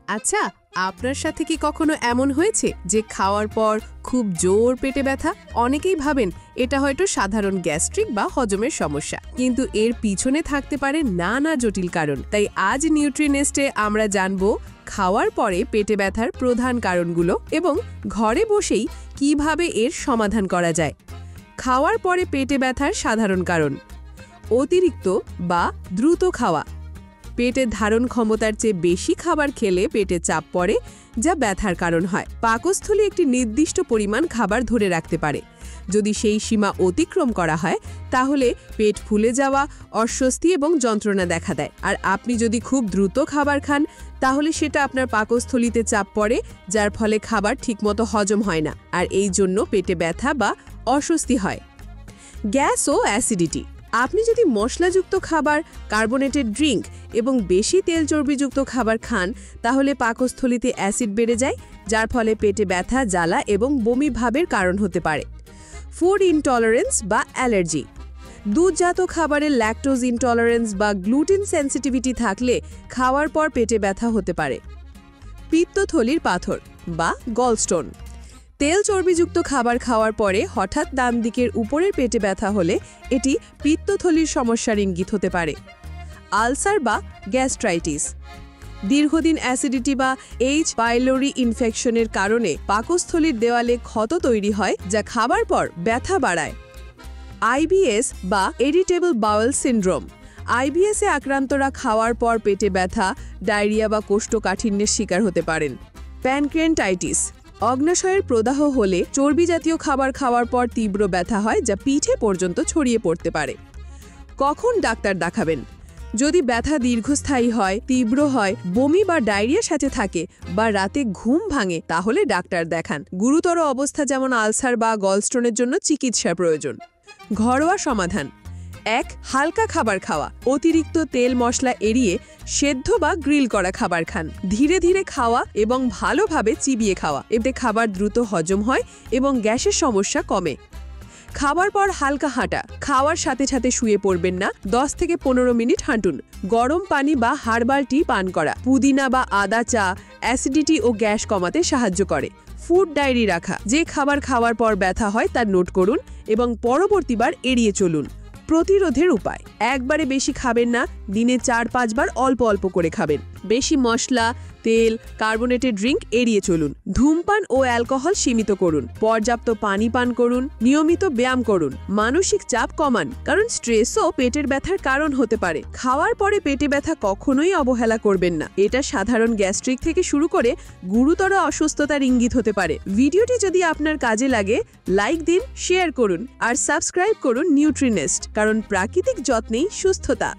আচ্ছা, আপনার সাথে কি কখনো এমন হয়েছে যে খাওয়ার পর খুব জোর পেটে ব্যথা? অনেকেই ভাবেন এটা হয়তো সাধারণ গ্যাস্ট্রিক বা হজমের সমস্যা, কিন্তু এর পিছনে থাকতে পারে নানা জটিল কারণ। তাই আজ নিউট্রিনেস্টে আমরা জানব খাওয়ার পরে পেটে ব্যথার প্রধান কারণগুলো এবং ঘরে বসেই কিভাবে এর সমাধান করা যায়। খাওয়ার পরে পেটে ব্যথার সাধারণ কারণ: অতিরিক্ত বা দ্রুত খাওয়া। পেটের ধারণ ক্ষমতার চেয়ে বেশি খাবার খেলে পেটে চাপ পড়ে, যা ব্যথার কারণ হয়। পাকস্থলী একটি নির্দিষ্ট পরিমাণ খাবার ধরে রাখতে পারে। যদি সেই সীমা অতিক্রম করা হয় তাহলে পেট ফুলে যাওয়া, অস্বস্তি এবং যন্ত্রণা দেখা দেয়। আর আপনি যদি খুব দ্রুত খাবার খান তাহলে সেটা আপনার পাকস্থলীতে চাপ পড়ে, যার ফলে খাবার ঠিকমতো হজম হয় না, আর এই জন্য পেটে ব্যথা বা অস্বস্তি হয়। গ্যাস ও অ্যাসিডিটি। আপনি যদি মশলাযুক্ত খাবার, কার্বোনেটেড ড্রিঙ্ক এবং বেশি তেল চর্বিযুক্ত খাবার খান তাহলে পাকস্থলীতে অ্যাসিড বেড়ে যায়, যার ফলে পেটে ব্যথা, জ্বালা এবং বমি ভাবের কারণ হতে পারে। ফুড ইনটলারেন্স বা অ্যালার্জি। দুধজাত খাবারের ল্যাকটোজ ইনটলারেন্স বা গ্লুটেন সেন্সিটিভিটি থাকলে খাওয়ার পর পেটে ব্যথা হতে পারে। পিত্তথলির পাথর বা গলস্টোন। তেল চর্বিযুক্ত খাবার খাওয়ার পরে হঠাৎ ডান দিকের উপরের পেটে ব্যথা হলে এটি পিত্তথলির সমস্যার ইঙ্গিত হতে পারে। আলসার বা গ্যাস্ট্রাইটিস। দীর্ঘদিন অ্যাসিডিটি বা এইচ পাইলোরি ইনফেকশনের কারণে পাকস্থলীর দেওয়ালে ক্ষত তৈরি হয়, যা খাবার পর ব্যথা বাড়ায়। আইবিএস বা ইরিটেবল বাউল সিনড্রোম। আইবিএসে আক্রান্তরা খাওয়ার পর পেটে ব্যথা, ডায়রিয়া বা কোষ্ঠকাঠিন্যের শিকার হতে পারেন। প্যানক্রিয়াটাইটিস। অগ্নাশয়ের প্রদাহ হলে চর্বি জাতীয় খাবার খাওয়ার পর তীব্র ব্যথা হয়, যা পিঠে পর্যন্ত ছড়িয়ে পড়তে পারে। কখন ডাক্তার দেখাবেন? যদি ব্যথা দীর্ঘস্থায়ী হয়, তীব্র হয়, বমি বা ডায়রিয়ার সাথে থাকে বা রাতে ঘুম ভাঙে তাহলে ডাক্তার দেখান। গুরুতর অবস্থা যেমন আলসার বা গলস্টোনের জন্য চিকিৎসার প্রয়োজন। ঘরোয়া সমাধান: ১. হালকা খাবার খাওয়া। অতিরিক্ত তেল মশলা এড়িয়ে সেদ্ধ বা গ্রিল করা খাবার খান। ধীরে ধীরে খাওয়া এবং ভালোভাবে চিবিয়ে খাওয়া, এতে খাবার দ্রুত হজম হয় এবং গ্যাসের সমস্যা কমে। খাবার পর হালকা হাঁটা। খাওয়ার সাথে সাথে শুয়ে পড়বেন না, 10 থেকে 15 মিনিট হাঁটুন। গরম পানি বা হার্বাল টি পান করা। পুদিনা বা আদা চা অ্যাসিডিটি ও গ্যাস কমাতে সাহায্য করে। ফুড ডায়েরি রাখা। যে খাবার খাওয়ার পর ব্যথা হয় তা নোট করুন এবং পরবর্তীবার এড়িয়ে চলুন। প্রতিরোধের উপায়: একবারে বেশি খাবেন না, দিনে 4-5 বার অল্প অল্প করে খাবেন। বেশি মশলা, তেল, কার্বোনেটেড ড্রিঙ্ক এড়িয়ে চলুন। ধূমপান ও অ্যালকোহল সীমিত করুন। পর্যাপ্ত পানি পান করুন। নিয়মিত ব্যায়াম করুন। মানসিক চাপ কমান, কারণ স্ট্রেসও পেটের ব্যথার কারণ হতে পারে। খাওয়ার পরে পেটে ব্যথা কখনোই অবহেলা করবেন না। এটা সাধারণ গ্যাস্ট্রিক থেকে শুরু করে গুরুতর অসুস্থতার ইঙ্গিত হতে পারে। ভিডিওটি যদি আপনার কাজে লাগে লাইক দিন, শেয়ার করুন আর সাবস্ক্রাইব করুন নিউট্রিনেস্ট, কারণ প্রাকৃতিক যত্নেই সুস্থতা।